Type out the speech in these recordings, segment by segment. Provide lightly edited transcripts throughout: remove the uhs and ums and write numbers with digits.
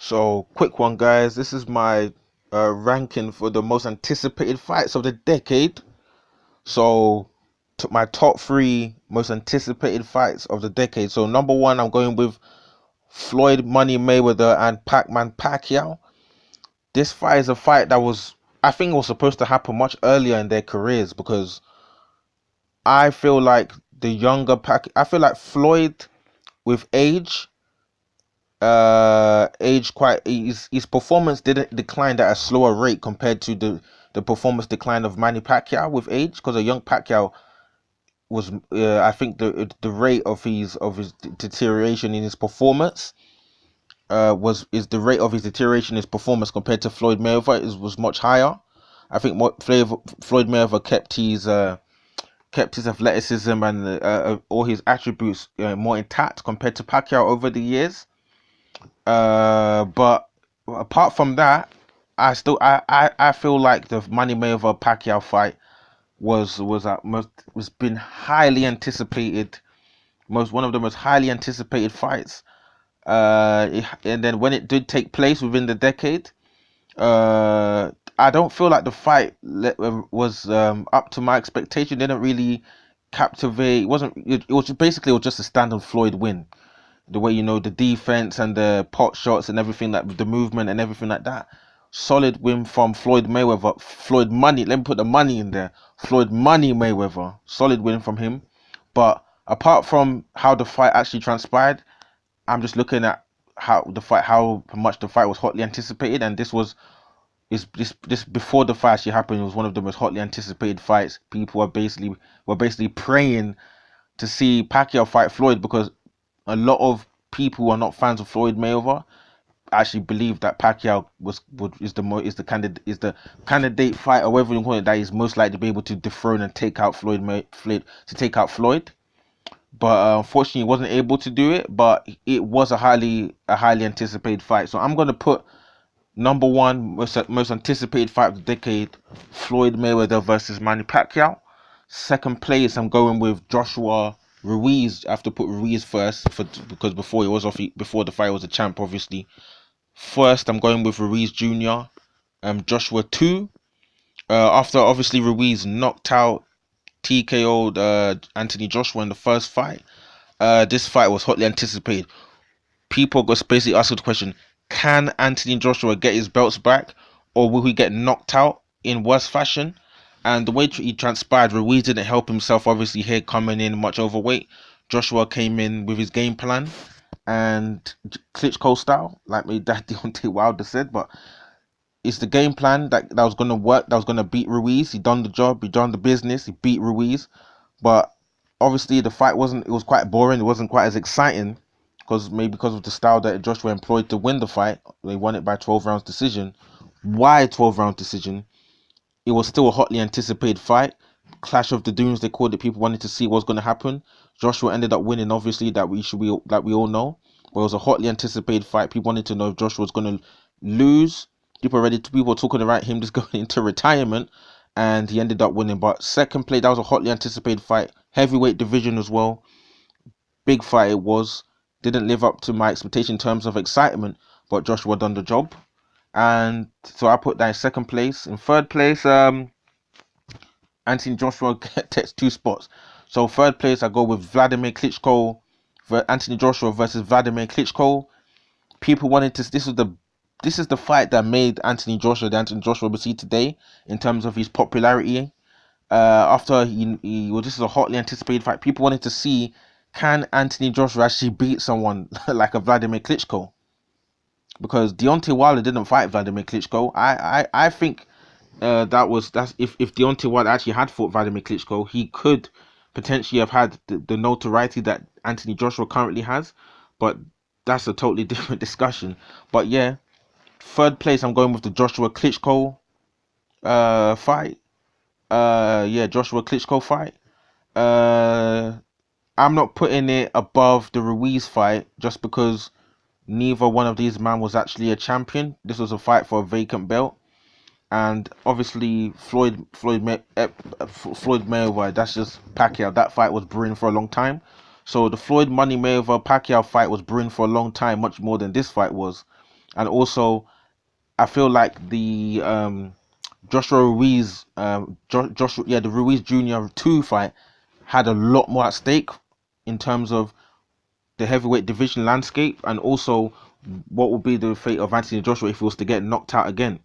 So, quick one, guys. This is my ranking for the most anticipated fights of the decade. So, my top three most anticipated fights of the decade. So, number one, I'm going with Floyd Money Mayweather and Pac-Man Pacquiao. This fight is a fight that I think, it was supposed to happen much earlier in their careers because I feel like I feel like Floyd with age quite his performance didn't decline at a slower rate compared to the performance decline of Manny Pacquiao with age, because a young Pacquiao was I think the rate of his deterioration in his performance was is the rate of his deterioration in his performance compared to Floyd Mayweather was much higher. I think Floyd Mayweather kept his athleticism and all his attributes more intact compared to Pacquiao over the years. But apart from that, I feel like the Money Mayweather Pacquiao fight was been highly anticipated, most one of the most highly anticipated fights. And then when it did take place within the decade, I don't feel like the fight was up to my expectation. Didn't really captivate. It wasn't. It was basically, it was just a standard Floyd win. The way, the defense and the pot shots and everything, like the movement and everything like that. Solid win from Floyd Mayweather. Floyd Money. Let me put the money in there. Floyd Money Mayweather. Solid win from him. But apart from how the fight actually transpired, I'm just looking at how much the fight was hotly anticipated, and this before the fight actually happened. It was one of the most hotly anticipated fights. People were basically praying to see Pacquiao fight Floyd, because a lot of people who are not fans of Floyd Mayweather actually believe that Pacquiao is the candidate fight, or whatever you call it, that is most likely to be able to dethrone and take out Floyd. But unfortunately, he wasn't able to do it. But it was a highly anticipated fight. So I'm gonna put number one most anticipated fight of the decade: Floyd Mayweather versus Manny Pacquiao. Second place, I'm going with Joshua Ruiz. I have to put Ruiz first because before the fight was a champ, obviously. First, I'm going with Ruiz Jr. Joshua 2. After obviously Ruiz knocked out TKO'd Anthony Joshua in the first fight. This fight was hotly anticipated. People got basically asking the question: can Anthony Joshua get his belts back, or will he get knocked out in worse fashion? And the way he transpired, Ruiz didn't help himself, obviously, here coming in much overweight. Joshua came in with his game plan and Klitschko style, like my dad Deontay Wilder said. But it's the game plan that was going to work, that was going to beat Ruiz. He done the job, he done the business, he beat Ruiz. But obviously the fight it was quite boring. It wasn't quite as exciting, because of the style that Joshua employed to win the fight. They won it by 12 rounds decision. Why 12 round decision? It was still a hotly anticipated fight. Clash of the Dooms, they called it. People wanted to see what was going to happen. Joshua ended up winning, obviously, that we all know. But it was a hotly anticipated fight. People wanted to know if Joshua was going to lose. People were talking about him just going into retirement, and he ended up winning. But second place, that was a hotly anticipated fight. Heavyweight division as well. Big fight it was. Didn't live up to my expectation in terms of excitement, but Joshua done the job. And so I put that in second place. In third place, Anthony Joshua takes two spots. So third place, I go with Vladimir Klitschko, Anthony Joshua versus Vladimir Klitschko. People wanted to. This is the fight that made Anthony Joshua the Anthony Joshua we see today in terms of his popularity. After this is a hotly anticipated fight. People wanted to see, can Anthony Joshua actually beat someone like a Vladimir Klitschko? Because Deontay Wilder didn't fight Vladimir Klitschko. I think that's if Deontay Wilder actually had fought Vladimir Klitschko, he could potentially have had the notoriety that Anthony Joshua currently has. But that's a totally different discussion. But yeah, third place, I'm going with the Joshua Klitschko fight. Yeah, Joshua Klitschko fight. I'm not putting it above the Ruiz fight just because neither one of these men was actually a champion. This was a fight for a vacant belt, and obviously Floyd Mayweather. That's just Pacquiao. That fight was brewing for a long time. So the Floyd Money Mayweather Pacquiao fight was brewing for a long time, much more than this fight was. And also, I feel like the Joshua Ruiz, Joshua, yeah, the Ruiz Junior 2 fight had a lot more at stake in terms of the heavyweight division landscape, and also what would be the fate of Anthony Joshua if he was to get knocked out again.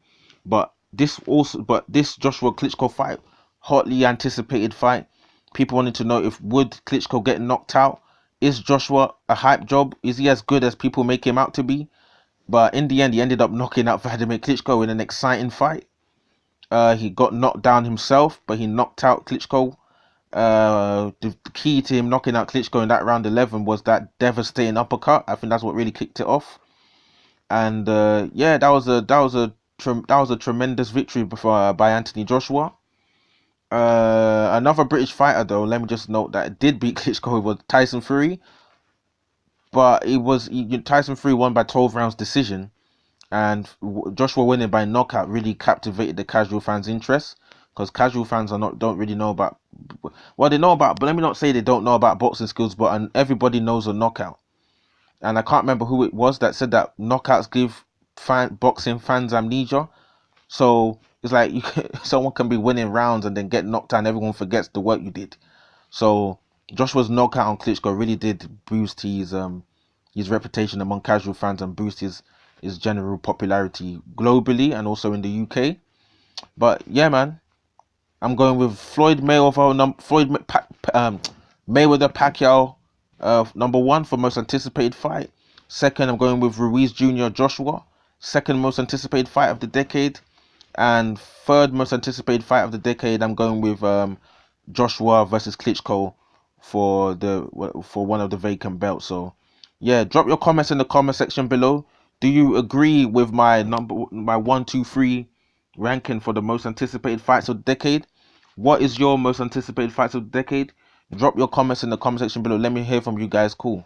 But this Joshua Klitschko fight, hotly anticipated fight. People wanted to know, if would Klitschko get knocked out? Is Joshua a hype job? Is he as good as people make him out to be? But in the end, he ended up knocking out Vladimir Klitschko in an exciting fight. He got knocked down himself, but he knocked out Klitschko. The key to him knocking out Klitschko in that round 11 was that devastating uppercut. I think that's what really kicked it off. And yeah, that was a tremendous victory before, by Anthony Joshua. Another British fighter, though, let me just note that it did beat Klitschko, was Tyson Fury, but Tyson Fury won by 12 rounds decision, and Joshua winning by knockout really captivated the casual fans' interest, because casual fans don't really know about, well, they know about, but let me not say they don't know about boxing skills, but everybody knows a knockout. And I can't remember who it was that said that knockouts give boxing fans amnesia. So it's like someone can be winning rounds and then get knocked out, and everyone forgets the work you did. So Joshua's knockout on Klitschko really did boost his reputation among casual fans, and boost his general popularity globally and also in the UK. But yeah, man, I'm going with Mayweather Pacquiao, number one for most anticipated fight. Second, I'm going with Ruiz Jr. Joshua, second most anticipated fight of the decade. And third most anticipated fight of the decade, I'm going with Joshua versus Klitschko for one of the vacant belts. So yeah, drop your comments in the comment section below. Do you agree with my 1, 2, 3 ranking for the most anticipated fights of the decade? What is your most anticipated fights of the decade? Drop your comments in the comment section below. Let me hear from you guys. Cool.